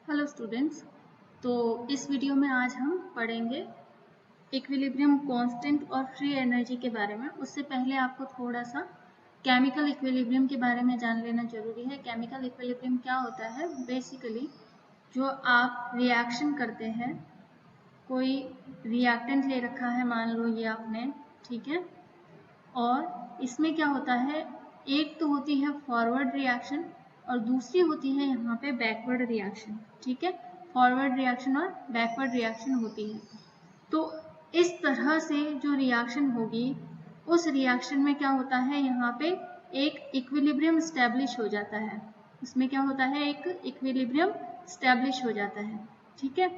Hello students. तो इस video में आज हम पढ़ेंगे इक्विलिब्रियम कांस्टेंट और फ्री एनर्जी के बारे में। उससे पहले आपको थोड़ा सा केमिकल इक्विलिब्रियम के बारे में जान लेना जरूरी है। केमिकल इक्विलिब्रियम क्या होता है? बेसिकली जो आप रिएक्शन करते हैं, कोई रिएक्टेंट ले रखा है, मान लो ये आपने, ठीक है, और इसमें क्या होता है, एक तो होती है फॉरवर्ड रिएक्शन और दूसरी होती है यहाँ पे बैकवर्ड रिएक्शन। ठीक है, फॉरवर्ड रिएक्शन और बैकवर्ड रिएक्शन होती है। तो इस तरह से जो रिएक्शन होगी, उस रिएक्शन में क्या होता है, यहाँ पे एक इक्विलिब्रियम स्टैब्लिश हो जाता है। इसमें क्या होता है, एक इक्विलिब्रियम स्टैब्लिश हो जाता है। ठीक है,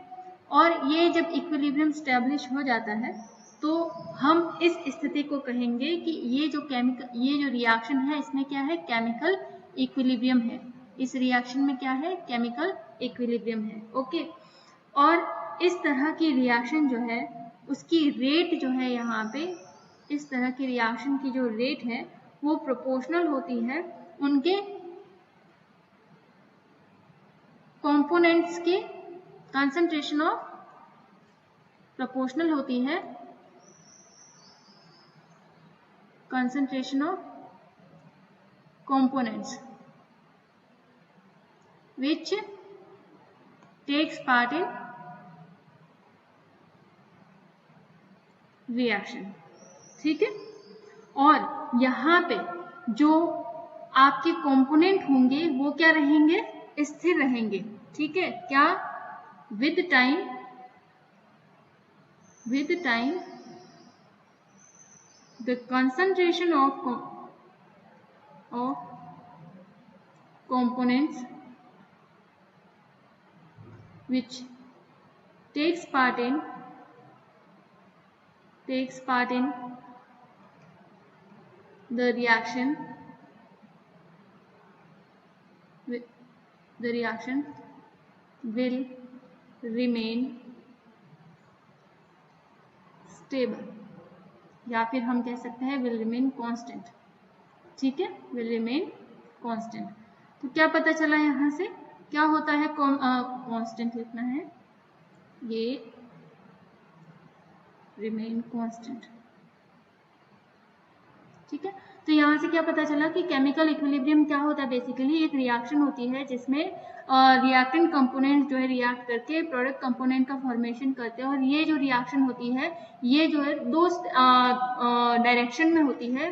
और ये जब इक्विलिब्रियम स्टैब्लिश हो जाता है तो हम इस स्थिति को कहेंगे कि ये जो रिएक्शन है, इसमें क्या है, केमिकल इक्विलिब्रियम है। इस रिएक्शन में क्या है, केमिकल इक्विलिब्रियम है। ओके, और इस तरह की रिएक्शन जो है उसकी रेट जो है, यहाँ पे इस तरह की रिएक्शन की जो रेट है वो प्रोपोर्शनल होती है उनके कंपोनेंट्स के कंसंट्रेशन ऑफ, प्रोपोर्शनल होती है concentration of components which takes part in reaction। ठीक है, और यहाँ पे जो आपके कंपोनेंट होंगे वो क्या रहेंगे, स्थिर रहेंगे। ठीक है, क्या, with time the concentration of components which takes part in the reaction will remain stable, या फिर हम कह सकते हैं will remain constant। ठीक है, will remain constant। तो क्या पता चला यहाँ से, क्या होता है, constant लिखना है, ये remain constant। ठीक है, तो यहाँ से क्या पता चला कि केमिकल इक्विलिब्रियम क्या होता है, बेसिकली एक रिएक्शन होती है जिसमें रिएक्टेंट कंपोनेंट जो है रिएक्ट करके प्रोडक्ट कंपोनेंट का फॉर्मेशन करते हैं। और ये जो रिएक्शन होती है ये जो है दो डायरेक्शन में होती है।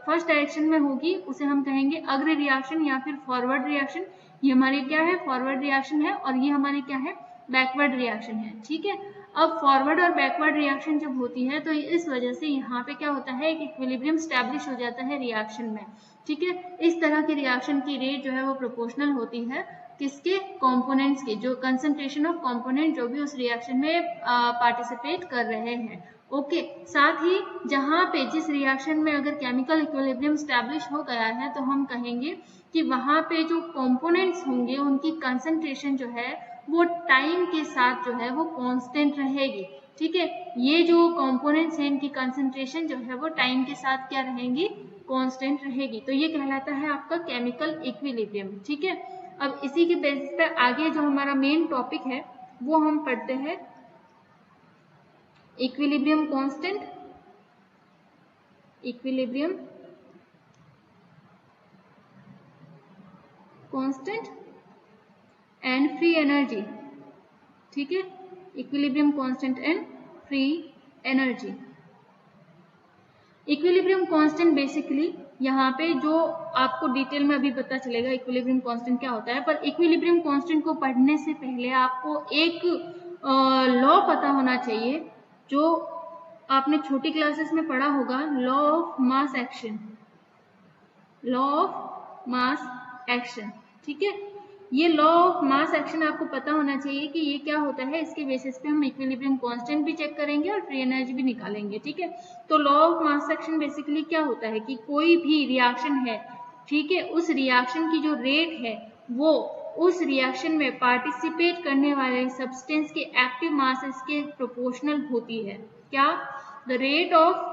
फर्स्ट डायरेक्शन में होगी उसे हम कहेंगे अग्र रिएक्शन या फिर फॉरवर्ड रिएक्शन। ये हमारी क्या है, फॉरवर्ड रिएक्शन है, और ये हमारी क्या है, बैकवर्ड रिएक्शन है। ठीक है, अब फॉरवर्ड और बैकवर्ड रिएक्शन जब होती है तो इस वजह से यहाँ पे क्या होता है, एक इक्विलिब्रियम स्टैब्लिश हो जाता है रिएक्शन में। ठीक है, इस तरह की रिएक्शन की रेट जो है वो प्रोपोर्शनल होती है किसके, कंपोनेंट्स के, जो कंसंट्रेशन ऑफ कंपोनेंट जो भी उस रिएक्शन में पार्टिसिपेट कर रहे हैं। ओके, साथ ही जहाँ पे जिस रिएक्शन में अगर केमिकल इक्विलिब्रियम स्टैब्लिश हो गया है तो हम कहेंगे कि वहाँ पे जो कंपोनेंट्स होंगे उनकी कंसंट्रेशन जो है वो टाइम के साथ जो है वो कांस्टेंट रहेगी। ठीक है, ये जो कंपोनेंट्स हैं इनकी कंसंट्रेशन जो है वो टाइम के साथ क्या रहेंगी, कांस्टेंट रहेगी। तो ये कहलाता है आपका केमिकल इक्विलिब्रियम। ठीक है, अब इसी के बेसिस पे आगे जो हमारा मेन टॉपिक है वो हम पढ़ते हैं equilibrium constant, equilibrium constant and free energy. ठीक है, equilibrium constant and free energy. Equilibrium constant basically यहाँ पे जो आपको डिटेल में अभी पता चलेगा इक्विलिब्रियम कांस्टेंट क्या होता है, पर इक्विलिब्रियम कांस्टेंट को पढ़ने से पहले आपको एक लॉ पता होना चाहिए जो आपने छोटी क्लासेस में पढ़ा होगा, law of mass action, law of mass action. ठीक है, ये लॉ ऑफ मास एक्शन आपको पता होना चाहिए कि ये क्या होता है, इसके बेसिस पे हम इक्विलिब्रियम कांस्टेंट भी चेक करेंगे और फ्री एनर्जी भी निकालेंगे। ठीक है, तो law of mass action basically क्या होता है कि कोई भी रिएक्शन है, ठीक है, उस रिएक्शन की जो रेट है वो उस रिएक्शन में पार्टिसिपेट करने वाले सब्सटेंस के एक्टिव मासेस के प्रोपोर्शनल होती है। क्या, the rate of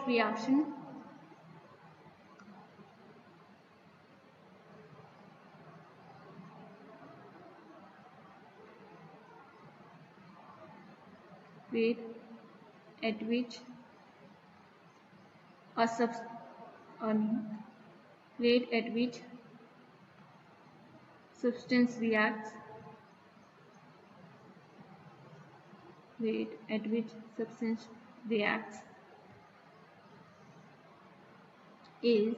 reaction rate at which a rate at which substance reacts, rate at which substance reacts is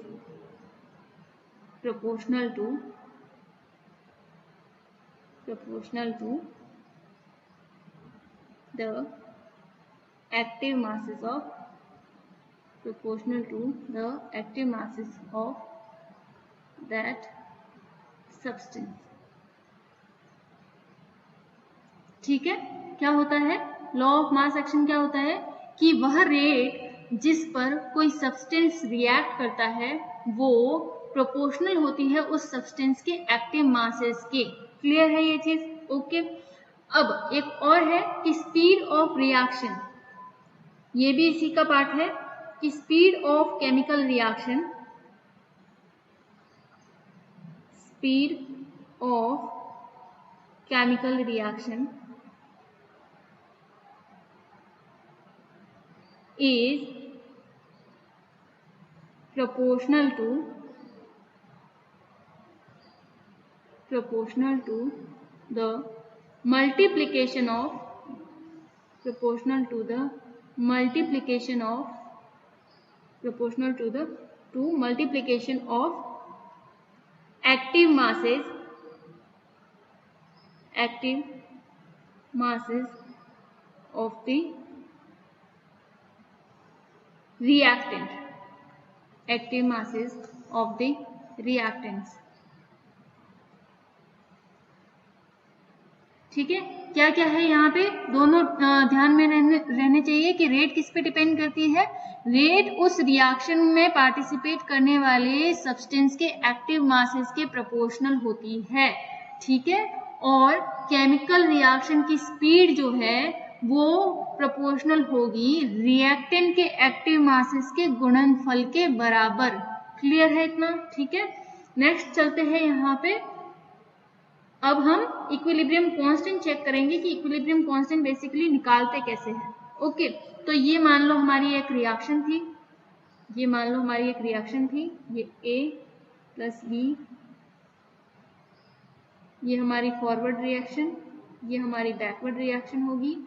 proportional to the active masses of that substance. ठीक है, क्या होता है लॉ ऑफ मास एक्शन? क्या होता है कि वह रेट जिस पर कोई सब्सटेंस रिएक्ट करता है वो प्रोपोर्शनल होती है उस सब्सटेंस के एक्टिव मासेस के। क्लियर है ये चीज? ओके। अब एक और है कि स्पीड ऑफ रिएक्शन, ये भी इसी का पार्ट है कि speed of chemical reaction, speed of chemical reaction is proportional to the multiplication of active masses of the reactant, active masses of the reactants. ठीक है, क्या क्या है यहाँ पे दोनों ध्यान में रहने चाहिए कि रेट किस पे डिपेंड करती है? रेट उस रिएक्शन में पार्टिसिपेट करने वाले सब्सटेंस के एक्टिव मासेस के प्रोपोर्शनल होती है। ठीक है, और केमिकल रिएक्शन की स्पीड जो है वो प्रोपोर्शनल होगी रिएक्टेंट के एक्टिव मासेस के गुणनफल के बराबर। क्लियर है इतना? ठीक है, नेक्स्ट चलते हैं यहाँ पे। अब हम इक्विलिब्रियम कांस्टेंट चेक करेंगे कि इक्विलिब्रियम कांस्टेंट बेसिकली निकालते कैसे हैं। ओके, तो ये मान लो हमारी एक रिएक्शन थी, ये A प्लस B, ये हमारी फॉरवर्ड रिएक्शन, ये हमारी बैकवर्ड रिएक्शन होगी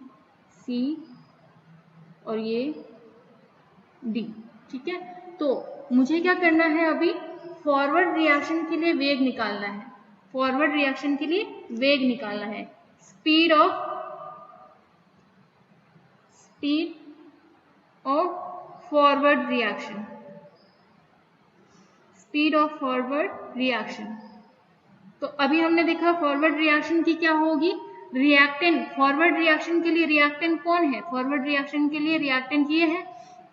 C, और ये D। ठीक है, तो मुझे क्या करना है अभी? फॉरवर्ड रिएक्शन के लिए वेग निकालना है, स्पीड ऑफ फॉरवर्ड रिएक्शन, तो अभी हमने देखा फॉरवर्ड रिएक्शन की क्या होगी? रिएक्टेंट, फॉरवर्ड रिएक्शन के लिए रिएक्टेंट कौन है? फॉरवर्ड रिएक्शन के लिए रिएक्टेंट ये है,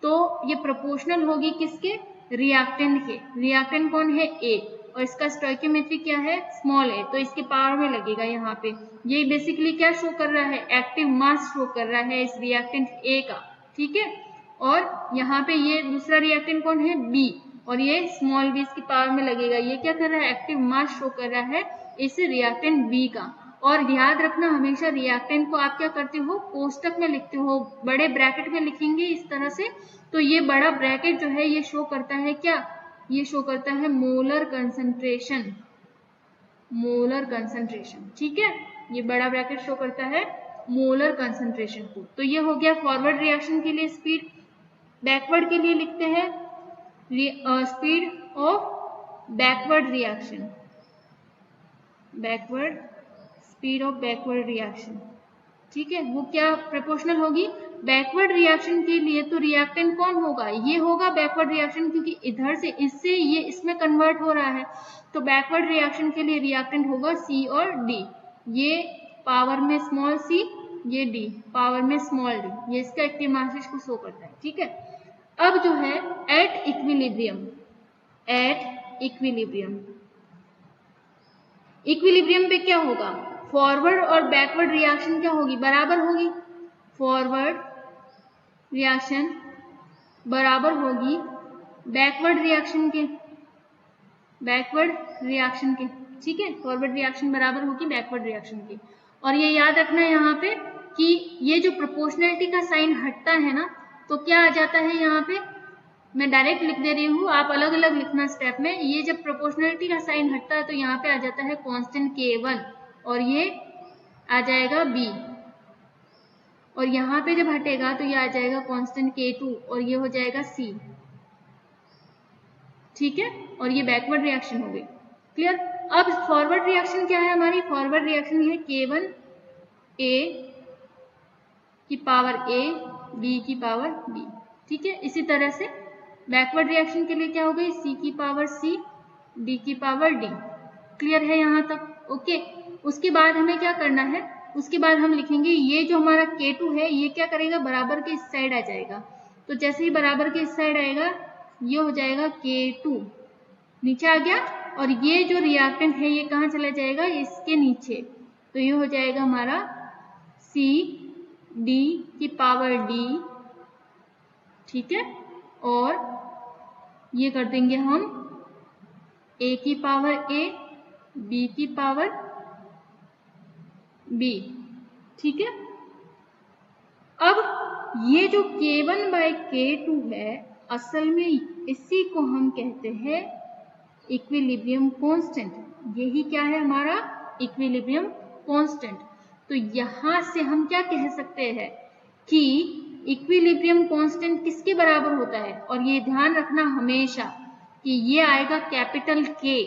तो ये प्रोपोर्शनल होगी किसके? रिएक्टेंट के। रिएक्टेंट कौन है? A, और इसका स्टोइकियोमेट्री क्या है? स्मॉल a, तो इसके पावर में लगेगा यहाँ पे। ये बेसिकली क्या शो कर रहा है? एक्टिव मास शो कर रहा है इस रिएक्टेंट A का। ठीक है, और यहाँ पे ये दूसरा रिएक्टेंट कौन है? B, और ये स्मॉल b इसकी पावर में लगेगा। ये क्या कर रहा है? एक्टिव मास शो कर रहा है इस रिएक्टेंट B का। और याद रखना हमेशा रिएक्टेंट को आप क्या करते हो? कोष्टक में लिखते हो, बड़े ब्रैकेट में लिखेंगे इस तरह से। तो ये बड़ा ब्रैकेट जो है ये शो करता है क्या? ये शो करता है मोलर कंसंट्रेशन। ठीक है, ये बड़ा ब्रैकेट शो करता है मोलर कंसंट्रेशन को। तो ये हो गया फॉरवर्ड रिएक्शन के लिए स्पीड। बैकवर्ड के लिए लिखते हैं speed of backward reaction, speed of backward reaction. ठीक है, वो क्या प्रोपोर्शनल होगी? बैकवर्ड रिएक्शन के लिए तो रिएक्टेंट कौन होगा? ये होगा बैकवर्ड रिएक्शन, क्योंकि इधर से इससे ये इसमें कन्वर्ट हो रहा है। तो बैकवर्ड रिएक्शन के लिए रिएक्टेंट होगा C और D, ये पावर में स्मॉल c, ये D पावर में स्मॉल d, ये इसका एक्टिव मासेस को शो करता है। ठीक है, अब जो है एट इक्विलिब्रियम पे क्या होगा? फॉरवर्ड और बैकवर्ड रिएक्शन क्या होगी? बराबर होगी। फॉरवर्ड रिएक्शन बराबर होगी बैकवर्ड रिएक्शन के। ठीक है, फॉरवर्ड रिएक्शन बराबर होगी बैकवर्ड रिएक्शन के। और ये याद रखना यहाँ पे कि ये जो प्रोपोर्शनैलिटी का साइन हटता है ना, तो क्या आ जाता है यहाँ पे, मैं डायरेक्ट लिख दे रही हूँ, आप अलग अलग लिखना स्टेप में। ये जब प्रोपोर्शनैलिटी का साइन हटता है तो यहाँ पे आ जाता है कांस्टेंट K1 और ये आ जाएगा B, और यहाँ पे जब हटेगा तो ये आ जाएगा कांस्टेंट K2 और ये हो जाएगा C, ठीक है। और ये बैकवर्ड रिएक्शन हो गई, क्लियर। अब फॉरवर्ड रिएक्शन क्या है हमारी, फॉरवर्ड रिएक्शन है K1 A की पावर A B की पावर B, ठीक है। इसी तरह से बैकवर्ड रिएक्शन के लिए क्या हो गई, C की पावर C D की पावर D, क्लियर है यहाँ तक, ओके। उसके बाद हमें क्या करना है, उसके बाद हम लिखेंगे ये जो हमारा K2 है ये क्या करेगा, बराबर के इस साइड आ जाएगा। तो जैसे ही बराबर के इस साइड आएगा ये हो जाएगा K2 नीचे आ गया, और ये जो रिएक्टेंट है ये कहाँ चला जाएगा, इसके नीचे। तो ये हो जाएगा हमारा C D की पावर D, ठीक है। और ये कर देंगे हम A की पावर A B की पावर B, ठीक है। अब ये जो K1/K2 है असल में इसी को हम कहते हैं इक्विलिब्रियम कांस्टेंट। यही क्या है हमारा इक्विलिब्रियम कांस्टेंट। तो यहां से हम क्या कह सकते हैं कि इक्विलिब्रियम कांस्टेंट किसके बराबर होता है, और ये ध्यान रखना हमेशा कि ये आएगा कैपिटल K,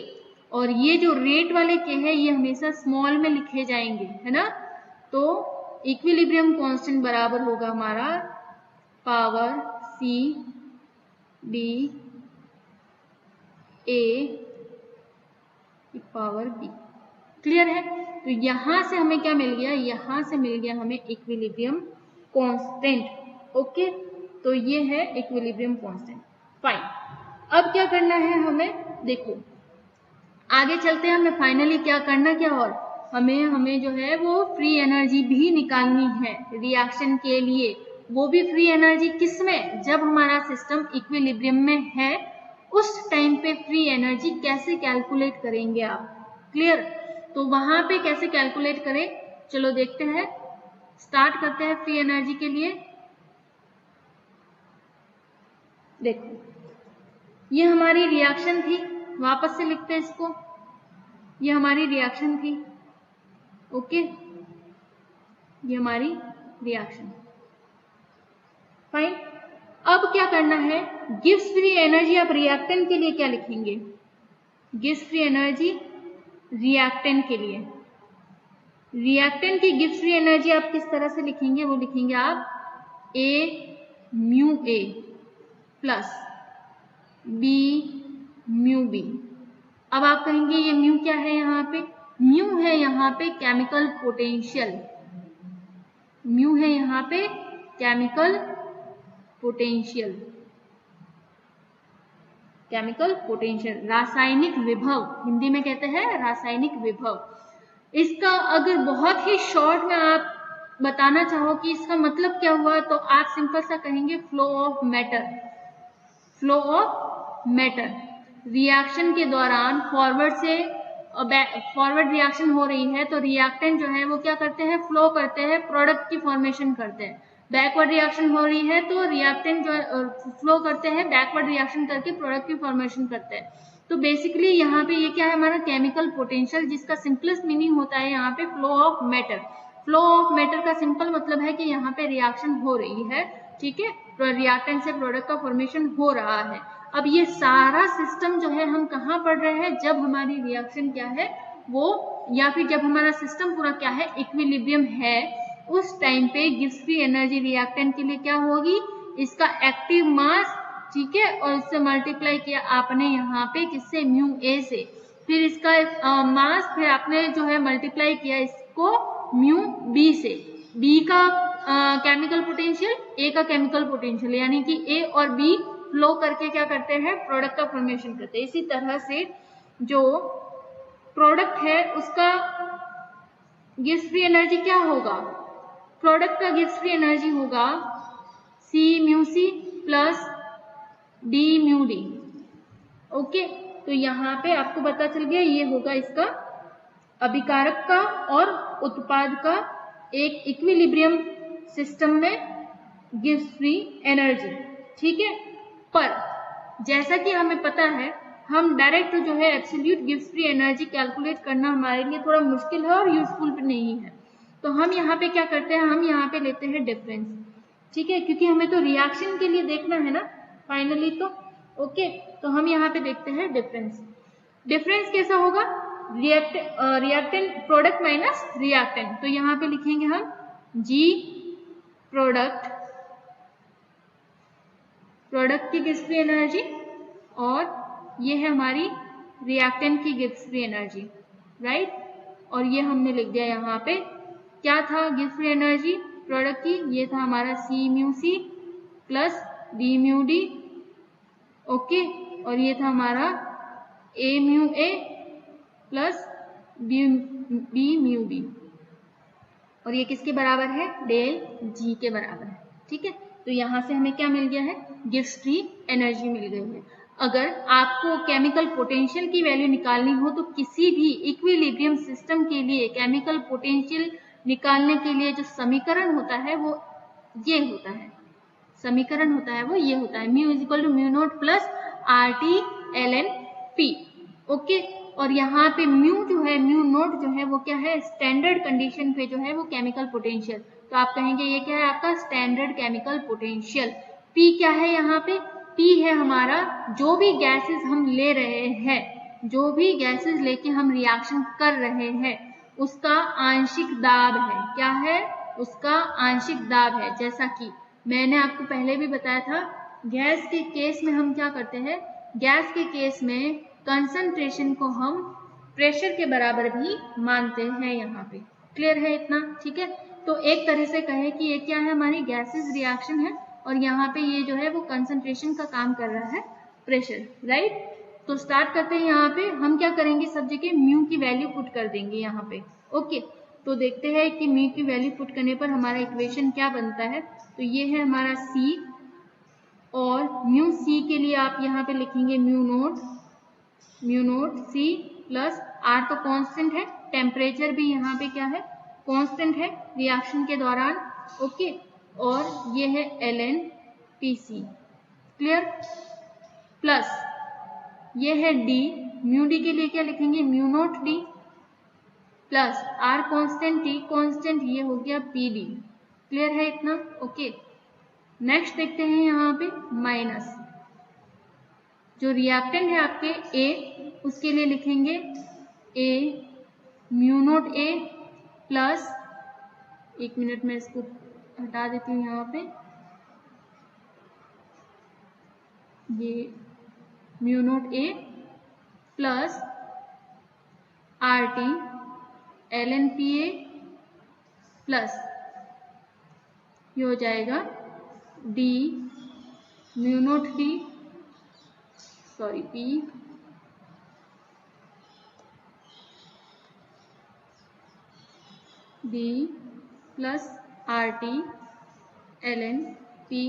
और ये जो रेट वाले K है ये हमेशा स्मॉल में लिखे जाएंगे, है ना। तो इक्विलिब्रियम कांस्टेंट बराबर होगा हमारा पावर C D A की पावर B, क्लियर है। तो यहां से हमें क्या मिल गया, यहां से मिल गया हमें इक्विलिब्रियम कांस्टेंट, ओके। तो ये है इक्विलिब्रियम कांस्टेंट, फाइन। अब क्या करना है हमें, देखो आगे चलते हैं, हमें फाइनली क्या करना, क्या और हमें जो है वो फ्री एनर्जी भी निकालनी है रिएक्शन के लिए। वो भी फ्री एनर्जी किसमें, जब हमारा सिस्टम इक्विलिब्रियम में है उस टाइम पे फ्री एनर्जी कैसे कैलकुलेट करेंगे आप, क्लियर। तो वहां पे कैसे कैलकुलेट करें, चलो देखते हैं, स्टार्ट करते हैं फ्री एनर्जी के लिए। देखो ये हमारी रिएक्शन थी, वापस से लिखते हैं इसको, ये हमारी रिएक्शन थी, ओके। ये हमारी रिएक्शन, फाइन। अब क्या करना है, गिव्स फ्री एनर्जी आप रिएक्टेंट के लिए क्या लिखेंगे, गिव्स फ्री एनर्जी रिएक्टेंट के लिए, रिएक्टेंट की गिव्स फ्री एनर्जी आप किस तरह से लिखेंगे, वो लिखेंगे आप A mu A plus B mu B। अब आप कहेंगे ये म्यू क्या है, यहाँ पे म्यू है यहाँ पे केमिकल पोटेंशियल, म्यू है यहाँ पे केमिकल पोटेंशियल, केमिकल पोटेंशियल रासायनिक विभव, हिंदी में कहते हैं रासायनिक विभव। इसका अगर बहुत ही शॉर्ट में आप बताना चाहो कि इसका मतलब क्या हुआ, तो आप सिंपल सा कहेंगे flow of matter, flow of matter. Reaction के दौरान फॉरवर्ड रिएक्शन हो रही है तो रिएक्टेंट जो है वो क्या करते हैं, फ्लो करते हैं, प्रोडक्ट की फॉर्मेशन करते हैं। बैकवर्ड रिएक्शन हो रही है तो रिएक्टेंट जो फ्लो करते हैं, बैकवर्ड रिएक्शन करके प्रोडक्ट की फॉर्मेशन करते हैं। तो बेसिकली यहाँ पे ये क्या है हमारा केमिकल पोटेंशियल, जिसका सिंपलेस्ट मीनिंग होता है यहाँ पे flow of matter. Flow of matter का सिंपल मतलब है कि यहाँ पे रिएक्शन हो रही है, ठीक है, रिएक्टेंट से प्रोडक्ट का फॉर्मेशन हो रहा है। अब ये सारा सिस्टम जो है हम कहाँ पढ़ रहे हैं, जब हमारी रिएक्शन क्या है वो, या फिर जब हमारा सिस्टम पूरा क्या है इक्विलिब्रियम है, उस टाइम पे गिव्स फ्री एनर्जी रिएक्टेंट के लिए क्या होगी, इसका एक्टिव मास, ठीक है, और इससे मल्टीप्लाई किया आपने यहाँ पे किससे, म्यू ए से, फिर इसका मास, फिर आपने जो है मल्टीप्लाई किया इसको म्यू बी से, बी का केमिकल पोटेंशियल, ए का केमिकल पोटेंशियल, यानी कि ए और बी फ्लो करके क्या करते हैं, प्रोडक्ट का फॉर्मेशन करते हैं। इसी तरह से जो प्रोडक्ट है उसका गिव्स फ्री एनर्जी क्या होगा, प्रोडक्ट का गिव्स फ्री एनर्जी होगा C mu C plus D mu D, okay. तो यहाँ पे आपको पता चल गया ये होगा इसका अभिकारक का और उत्पाद का एक इक्विलिब्रियम सिस्टम में गिव्स फ्री एनर्जी, ठीक है। पर जैसा कि हमें पता है, हम डायरेक्ट जो है absolute gives free energy calculate करना हमारे लिए थोड़ा मुश्किल है और यूजफुल भी नहीं है। तो हम यहाँ पे क्या करते हैं, हम यहाँ पे लेते हैं डिफरेंस, ठीक है, क्योंकि हमें तो रिएक्शन के लिए देखना है ना फाइनली तो। ओके, तो हम यहाँ पे देखते हैं डिफरेंस। डिफरेंस कैसा होगा, रिएक्टेंट प्रोडक्ट माइनस रिएक्टेंट। तो यहाँ पे लिखेंगे हम जी प्रोडक्ट की गिव्स फ्री एनर्जी और ये है हमारी रिएक्टेंट की गिव्स फ्री एनर्जी, राइट। और ये हमने लिख दिया यहाँ पे, क्या था गिव्स फ्री एनर्जी प्रोडक्ट की, ये था हमारा C mu C plus D mu D, okay. और ये था हमारा A mu A plus B mu B, और ये किसके बराबर है, डेल जी के बराबर है, ठीक है। तो यहाँ से हमें क्या मिल गया है, गिव्स फ्री एनर्जी मिल गई है। अगर आपको केमिकल पोटेंशियल की वैल्यू निकालनी हो तो किसी भी इक्विलिब्रियम सिस्टम के लिए केमिकल पोटेंशियल निकालने के लिए जो समीकरण होता है वो ये होता है, समीकरण होता है वो ये होता है, mu is equal to mu naught plus R T L N P, okay. और यहाँ पे म्यू जो है, म्यू नोट जो है वो क्या है, स्टैंडर्ड कंडीशन पे जो है वो केमिकल पोटेंशियल, तो आप कहेंगे ये क्या है आपका स्टैंडर्ड केमिकल पोटेंशियल। पी क्या है यहाँ पे, पी है हमारा जो भी गैसेस हम ले रहे हैं, जो भी गैसेस लेके हम रिएक्शन कर रहे हैं उसका आंशिक दाब है, क्या है, उसका आंशिक दाब है। जैसा कि मैंने आपको पहले भी बताया था, गैस के केस में हम क्या करते हैं, गैस के केस में कंसंट्रेशन को हम प्रेशर के बराबर भी मानते हैं, यहाँ पे क्लियर है इतना, ठीक है। तो एक तरह से कहे कि ये क्या है, हमारी गैसेस रिएक्शन है और यहाँ पे ये जो है वो कंसंट्रेशन का काम कर रहा है प्रेशर, राइट। तो स्टार्ट करते हैं, यहाँ पे हम क्या करेंगे, सब जगह म्यू की वैल्यू पुट कर देंगे यहाँ पे, ओके। तो देखते हैं कि म्यू की वैल्यू पुट करने पर हमारा इक्वेशन क्या बनता है। तो ये है हमारा सी, और म्यू सी के लिए आप यहाँ पे लिखेंगे mu naught C plus R तो कांस्टेंट है, टेम्परेचर भी यहाँ पे क्या है, कांस्टेंट है रिएक्शन के दौरान, ओके। और ये है L N P C, clear, plus ये है डी, म्यू डी के लिए क्या लिखेंगे, mu naught D plus R constant T constant, ये हो गया पी डी, क्लियर है इतना, ओके। नेक्स्ट देखते हैं यहाँ पे माइनस, जो रिएक्टेंट है आपके ए, उसके लिए लिखेंगे A mu naught A plus, एक मिनट में इसको हटा देती हूँ यहाँ पे, ये mu naught A plus R T L N P A plus ये हो जाएगा D mu naught D, sorry P D plus R T L N P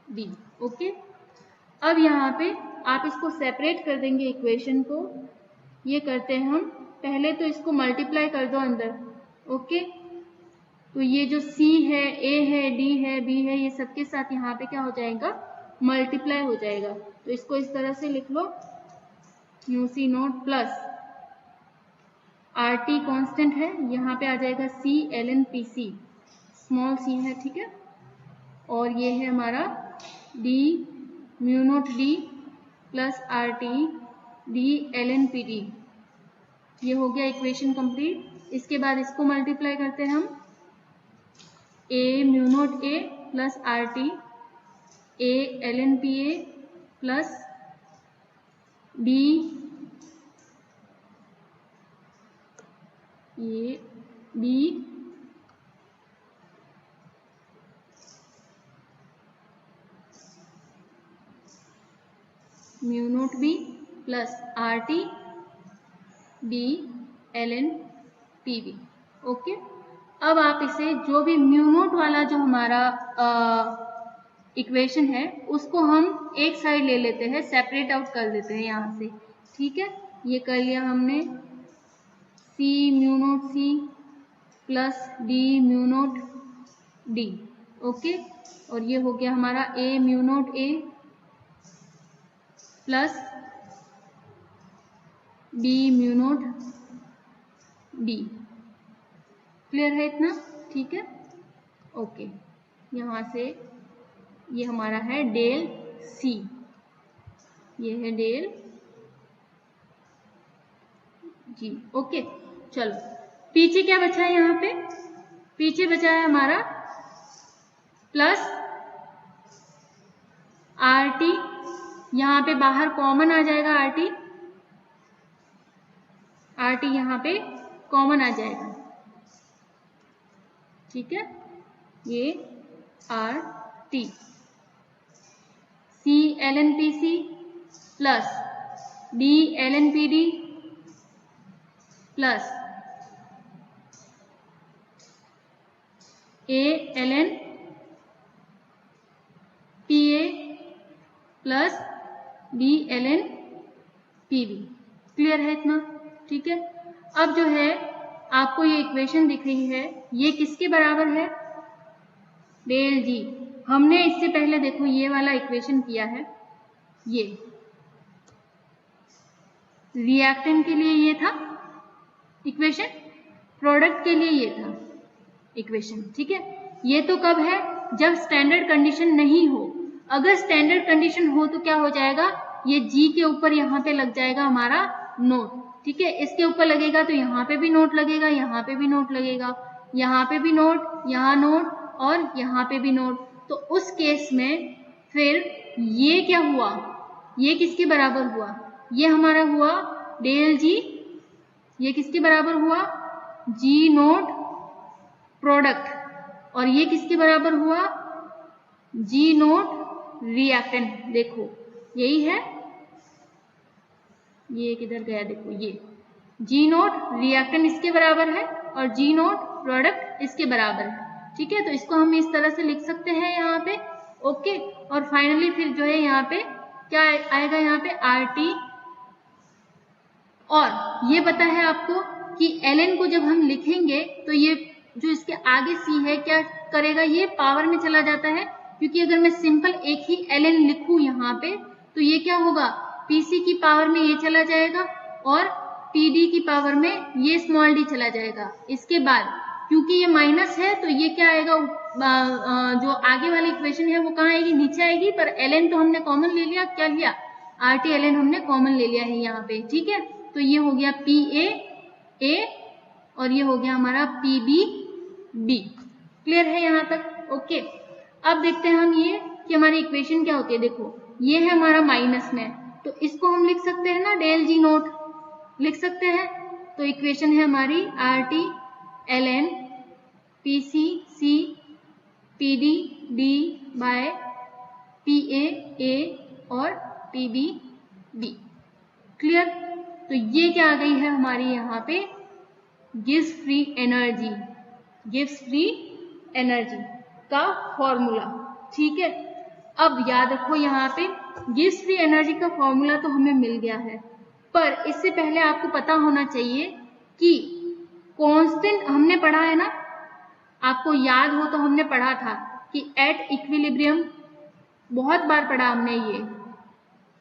D, okay. अब यहाँ पे आप इसको सेपरेट कर देंगे इक्वेशन को, ये करते हैं हम, पहले तो इसको मल्टीप्लाई कर दो अंदर, ओके। तो ये जो C है, A है, D है, B है, ये सबके साथ यहाँ पे क्या हो जाएगा, मल्टीप्लाई हो जाएगा। तो इसको इस तरह से लिख लो, mu C naught plus R T constant है, यहाँ पे आ जाएगा C L N P C, small c है, ठीक है। और ये है हमारा D mu naught D plus R T D L N P D, ये हो गया इक्वेशन कंप्लीट। इसके बाद इसको मल्टीप्लाई करते हैं हम, A mu naught A plus R T A L N P A plus D A B mu naught B plus R T D L N P B, okay. अब आप इसे जो भी म्यू नोट वाला जो हमारा इक्वेशन है उसको हम एक साइड ले लेते हैं, सेपरेट आउट कर देते हैं यहाँ से, ठीक है। ये कर लिया हमने, C mu naught C plus D mu naught D. Okay, और ये हो गया हमारा A mu naught A plus D mu naught D. Clear है इतना? ठीक है, ओके। यहाँ से ये हमारा है डेल सी, ये है डेल जी। ओके, चलो पीछे क्या बचा है? यहाँ पे पीछे बचा है हमारा प्लस आर टी, यहाँ पे बाहर कॉमन आ जाएगा आर टी, आर टी यहाँ पे कॉमन आ जाएगा। ठीक है, ये R T C L N P C plus D L N P D plus A L N P A plus D L N P B. Clear है इतना? ठीक है, अब जो है आपको ये इक्वेशन दिख रही है, ये किसके बराबर है? डेल जी। हमने इससे पहले देखो ये वाला इक्वेशन किया है, ये रिएक्टेंट के लिए ये था इक्वेशन, प्रोडक्ट के लिए ये था इक्वेशन। ठीक है, ये तो कब है? जब स्टैंडर्ड कंडीशन नहीं हो। अगर स्टैंडर्ड कंडीशन हो तो क्या हो जाएगा? ये जी के ऊपर यहाँ पे लग जाएगा हमारा नोट। ठीक है, इसके ऊपर लगेगा तो यहाँ पे भी नोट लगेगा, यहाँ पे भी नोट लगेगा, यहाँ पे भी नोट, यहाँ नोट और यहाँ पे भी नोट। तो उस केस में फिर ये क्या हुआ? ये किसके बराबर हुआ? ये हमारा हुआ डेल जी। ये किसके बराबर हुआ? जी नोट प्रोडक्ट। और ये किसके बराबर हुआ? जी नोट रिएक्टेंट। देखो यही है, ये किधर गया? देखो ये जी नोट रिएक्टेंट इसके बराबर है और जी नोट प्रोडक्ट इसके बराबर है। ठीक है, तो इसको हम इस तरह से लिख सकते हैं यहाँ पे। ओके, और फाइनली फिर जो है यहाँ पे क्या आएगा? यहाँ पे आर टी। और ये पता है आपको कि ln को जब हम लिखेंगे तो ये जो इसके आगे c है क्या करेगा? ये पावर में चला जाता है, क्योंकि अगर मैं सिंपल एक ही ln लिखूं यहाँ पे तो ये क्या होगा? pc की पावर में ये चला जाएगा और pd की पावर में ये स्मॉल d चला जाएगा। इसके बाद क्योंकि ये माइनस है तो ये क्या आएगा? जो आगे वाली इक्वेशन है वो कहाँ आएगी? नीचे आएगी। पर ln तो हमने कॉमन ले लिया, क्या लिया? RT ln हमने कॉमन ले लिया है यहाँ पे। ठीक है, तो ये हो गया PA और ये हो गया हमारा PB। क्लियर है यहाँ तक? ओके, अब देखते हैं हम ये कि हमारी इक्वेशन क्या होती है। देखो ये है हमारा माइनस में, तो इसको हम लिख सकते हैं ना, डेल जी नोट लिख सकते हैं। तो इक्वेशन है हमारी RT ln PCC PD D by PA और PB। क्लियर? तो ये क्या आ गई है हमारी यहाँ पे? Gives free energy, gives free energy का फॉर्मूला। ठीक है, अब याद रखो यहाँ पे गिव्स फ्री एनर्जी का फॉर्मूला तो हमें मिल गया है, पर इससे पहले आपको पता होना चाहिए कि कांस्टेंट हमने पढ़ा है ना, आपको याद हो तो हमने पढ़ा था कि एट इक्विलिब्रियम, बहुत बार पढ़ा हमने ये,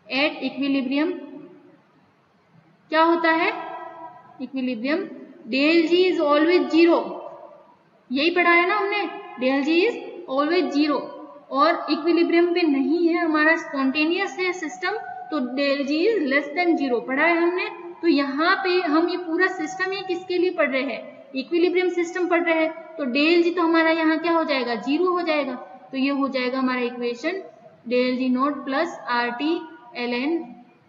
एट इक्विलिब्रियम क्या होता है? Equilibrium del G is always zero, यही पढ़ा है ना हमने, del G is always zero. और इक्विलिब्रियम पे नहीं है हमारा, स्पॉन्टेनियस है सिस्टम, तो del G is less than zero पढ़ा है हमने। तो यहाँ पे हम ये पूरा सिस्टम ये किसके लिए पढ़ रहे हैं? इक्विलिब्रियम सिस्टम पढ़ रहे हैं, तो डेल जी तो हमारा यहाँ क्या हो जाएगा? जीरो हो जाएगा। तो ये हो जाएगा हमारा equation del G naught plus RT ln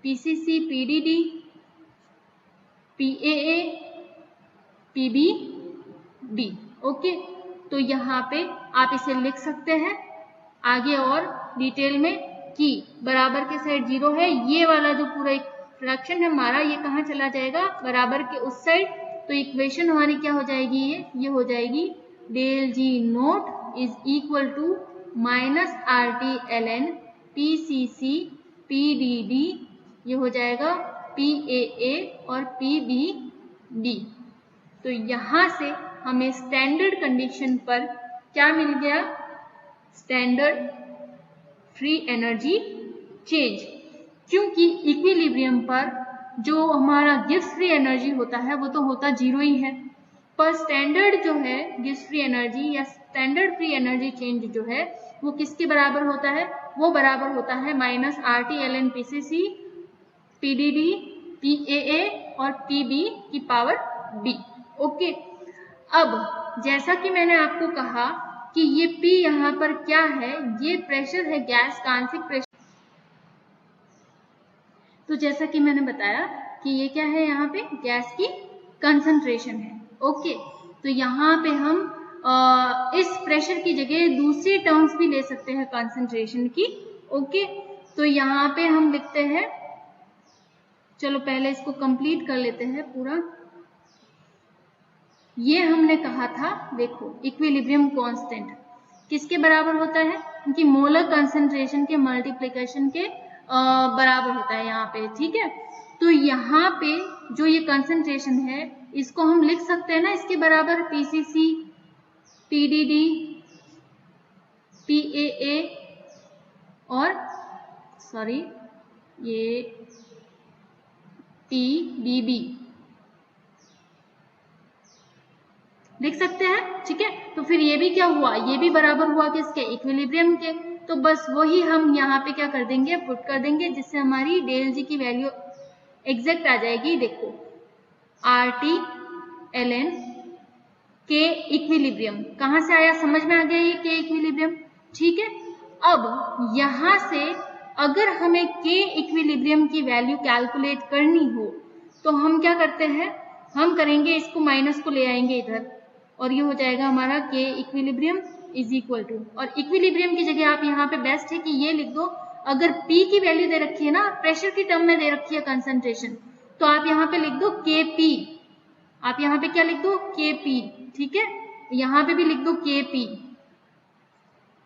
PCC PDD PAA PBD। Okay, तो यहाँ पे आप इसे लिख सकते हैं आगे और डिटेल में कि बराबर के साइड जीरो है, ये वाला जो पूरा एक फ्रैक्शन है हमारा ये कहाँ चला जाएगा? बराबर के उस साइड। तो इक्वेशन हमारी क्या हो जाएगी? ये हो जाएगी del G naught is equal to minus RT ln PCC PDD, ये हो जाएगा PAA और PBD। तो यहाँ से हमें स्टैंडर्ड कंडीशन पर क्या मिल गया, स्टैंडर्ड फ्री एनर्जी चेंज, क्योंकि इक्विलिब्रियम पर जो हमारा गिब्स फ्री एनर्जी होता है वो तो होता जीरो ही है, पर स्टैंडर्ड जो है गिब्स फ्री एनर्जी या स्टैंडर्ड फ्री एनर्जी चेंज जो है वो किसके बराबर होता है, वो बराबर होता है minus RT ln PCC PDD PAA और PB की पावर B। ओके, अब जैसा कि मैंने आपको कहा कि ये P यहाँ पर क्या है, ये प्रेशर है, गैस का आंशिक प्रेशर। तो जैसा कि मैंने बताया कि ये क्या है, यहाँ पे गैस की कंसंट्रेशन है। ओके, तो यहाँ पे हम इस प्रेशर की जगह दूसरी टर्म्स भी ले सकते हैं कंसंट्रेशन की। ओके, तो यहाँ पे हम लिखते हैं, चलो पहले इसको कंप्लीट कर लेते हैं पूरा। ये हमने कहा था, देखो इक्विलिब्रियम कांस्टेंट किसके बराबर होता है, क्योंकि मोलर कंसंट्रेशन के मल्टीप्लिकेशन के बराबर होता है यहाँ पे। ठीक है, तो यहाँ पे जो ये कंसंट्रेशन है इसको हम लिख सकते हैं ना इसके बराबर PCC PDD PAA और सॉरी ये PBB लिख सकते हैं। ठीक है, तो फिर ये भी क्या हुआ, ये भी बराबर हुआ किसके, इक्विलिब्रियम के। तो बस वही हम यहाँ पे क्या कर देंगे, पुट कर देंगे, जिससे हमारी डेल जी की वैल्यू एग्जैक्ट आ जाएगी। देखो RT ln K इक्विलिब्रियम कहाँ से आया, समझ में आ गया ये K इक्विलिब्रियम। ठीक है, अब यहाँ से अगर हमें K इक्विलिब्रियम की वैल्यू कैलकुलेट करनी हो तो हम क्या करते हैं, हम करेंगे इसको माइनस को ले आएंगे इधर और ये हो जाएगा हमारा K equilibrium is equal to, और इक्विलिब्रियम की जगह आप यहाँ पे बेस्ट है कि ये लिख दो, अगर P की वैल्यू दे रखी है ना, प्रेशर की टर्म में दे रखी है कंसंट्रेशन, तो आप यहाँ पे लिख दो Kp, आप यहाँ पे क्या लिख दो Kp। ठीक है, यहाँ पे भी लिख दो Kp,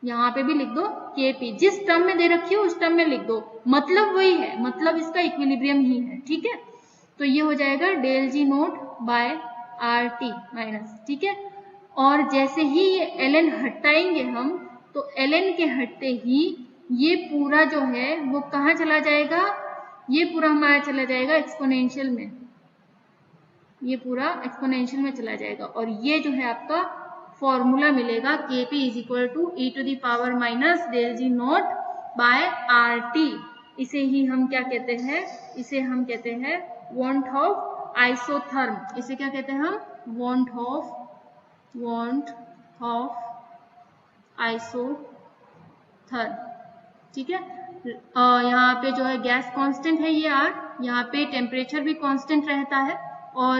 यहाँ पे भी लिख दो Kp, जिस टर्म में दे रखी है उस टर्म में लिख दो, मतलब वही है, मतलब इसका इक्विलिब्रियम ही है। ठीक है, तो ये हो जाएगा del G note bye RT minus. ठीक है, और जैसे ही ये ln हटाएंगे हम, तो ln के हटते ही ये पूरा जो है वो कहाँ चला जाएगा, ये पूरा हमारा चला जाएगा एक्सपोनेंशियल में, ये पूरा एक्सपोनेंशियल में चला जाएगा, और ये जो है आपका फॉर्मूला मिलेगा Kp is equal to e⁻ minus del G naught by RT। इसे ही हम क्या कहते हैं, इसे हम कहते हैं वांट ऑफ आइसोथर्म, इसे क्या कहते हैं हम, वांट ऑफ आइसोथर्म। ठीक है, यहाँ पे जो है गैस कांस्टेंट है ये R, यहाँ पे टेम्परेचर भी कांस्टेंट रहता है, और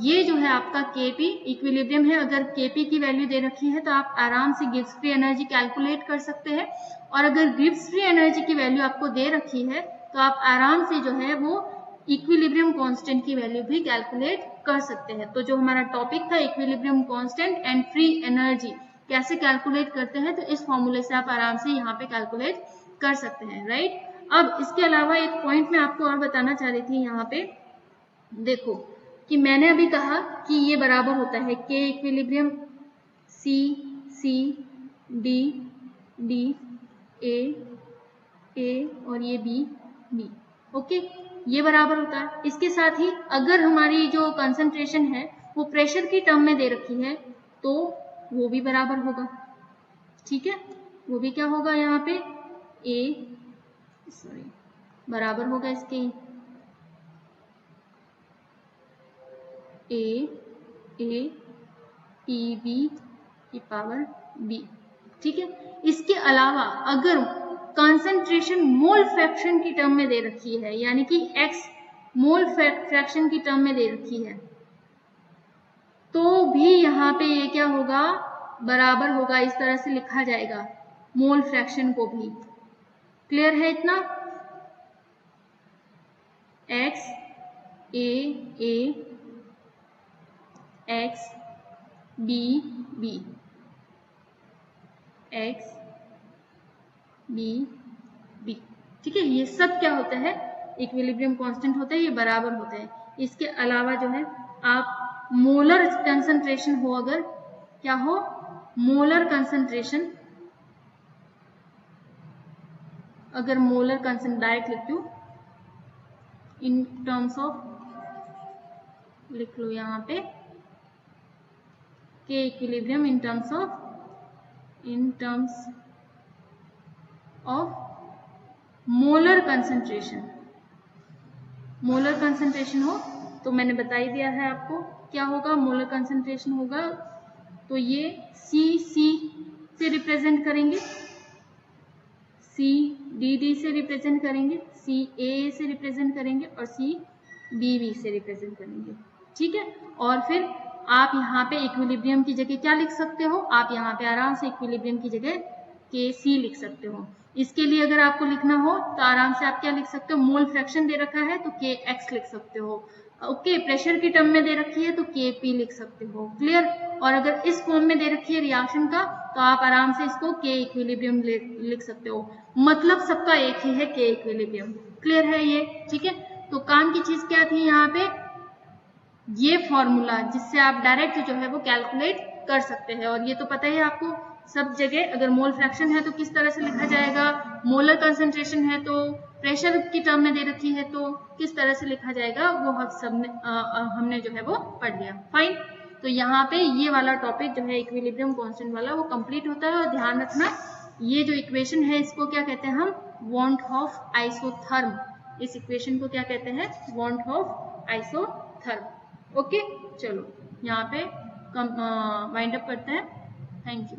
ये जो है आपका Kp इक्विलिब्रियम है। अगर Kp की वैल्यू दे रखी है तो आप आराम से गिब्स फ्री एनर्जी कैलकुलेट कर सकते हैं, और अगर गिब्स फ्री एनर्जी की वैल्यू आपको दे रखी है तो आप आराम से जो है वो इक्विलिब्रियम कांस्टेंट की वैल्यू भी कैलकुलेट कर सकते हैं। तो जो हमारा टॉपिक था equilibrium constant and free energy कैसे कैलकुलेट करते हैं, तो इस फॉर्मूले से आप आराम से यहाँ पे कैलकुलेट कर सकते हैं। राइट, अब इसके अलावा एक पॉइंट मैं आपको और बताना चाह रही थी, यहाँ पे देखो कि मैंने अभी कहा कि ये बराबर होता है K equilibrium C D A और ये B। ओके, ये बराबर होता है। इसके साथ ही अगर हमारी जो कंसंट्रेशन है वो प्रेशर की टर्म में दे रखी है तो वो भी बराबर होगा। ठीक है, वो भी क्या होगा, यहाँ पे बराबर होगा इसके A PB की पावर B। ठीक है, इसके अलावा अगर कंसंट्रेशन मोल फ्रैक्शन की टर्म में दे रखी है, यानी कि X मोल फ्रैक्शन की टर्म में दे रखी है, तो भी यहाँ पे ये क्या होगा, बराबर होगा, इस तरह से लिखा जाएगा मोल फ्रैक्शन को भी। क्लियर है इतना, X A X B X B। ठीक है, ये सब क्या होता है, इक्विलिब्रियम कांस्टेंट होता है, ये बराबर होते हैं। इसके अलावा जो है आप मोलर कंसंट्रेशन हो, अगर क्या हो, मोलर कंसंट्रेशन, अगर मोलर कंसंट्रेशन डायरेक्ट लिखती हूँ इन टर्म्स ऑफ, लिख लो यहाँ पे के equilibrium in terms of molar concentration, molar concentration हो तो मैंने बता ही दिया है आपको क्या होगा, मोलर कंसंट्रेशन होगा तो ये सी से रिप्रेजेंट करेंगे, सी डी से रिप्रेजेंट करेंगे, सी ए से रिप्रेजेंट करेंगे और सी बी से रिप्रेजेंट करेंगे, ठीक है। और फिर आप यहाँ पे इक्विलिब्रियम की जगह क्या लिख सकते हो, आप यहाँ पे आराम से इक्विलिब्रियम की जगह के सी लिख सकते हो। इसके लिए अगर आपको लिखना हो तो आराम से आप क्या लिख सकते हो, मोल फ्रैक्शन दे रखा है तो के एक्स लिख सकते हो, ओके। प्रेशर की टर्म में दे रखी है तो के पी लिख सकते हो, क्लियर। और अगर इस फॉर्म में दे रखी है रिएक्शन का तो आप आराम से इसको के इक्विलिब्रियम लिख सकते हो, मतलब सबका एक ही है के इक्विलिब्रियम, क्लियर है ये, ठीक है। तो काम की चीज क्या थी यहाँ पे, ये फॉर्मूला जिससे आप डायरेक्ट जो है वो कैलकुलेट कर सकते हैं। और ये तो पता ही है आपको सब जगह, अगर मोल फ्रैक्शन है तो किस तरह से लिखा जाएगा, मोलर कंसंट्रेशन है तो प्रेशर की टर्म में दे रखी है तो किस तरह से लिखा जाएगा, वो हमने जो है वो पढ़ लिया, फाइन। तो यहाँ पे ये वाला टॉपिक जो है इक्विलिब्रियम कांस्टेंट वाला वो कंप्लीट होता है। और ध्यान रखना ये जो इक्वेशन है इसको क्या कहते हैं हम, वांट ऑफ आइसोथर्म, इस इक्वेशन को क्या कहते हैं, वांट ऑफ आइसोथर्म, ओके। चलो यहाँ पे वाइंड अप करते हैं, थैंक यू।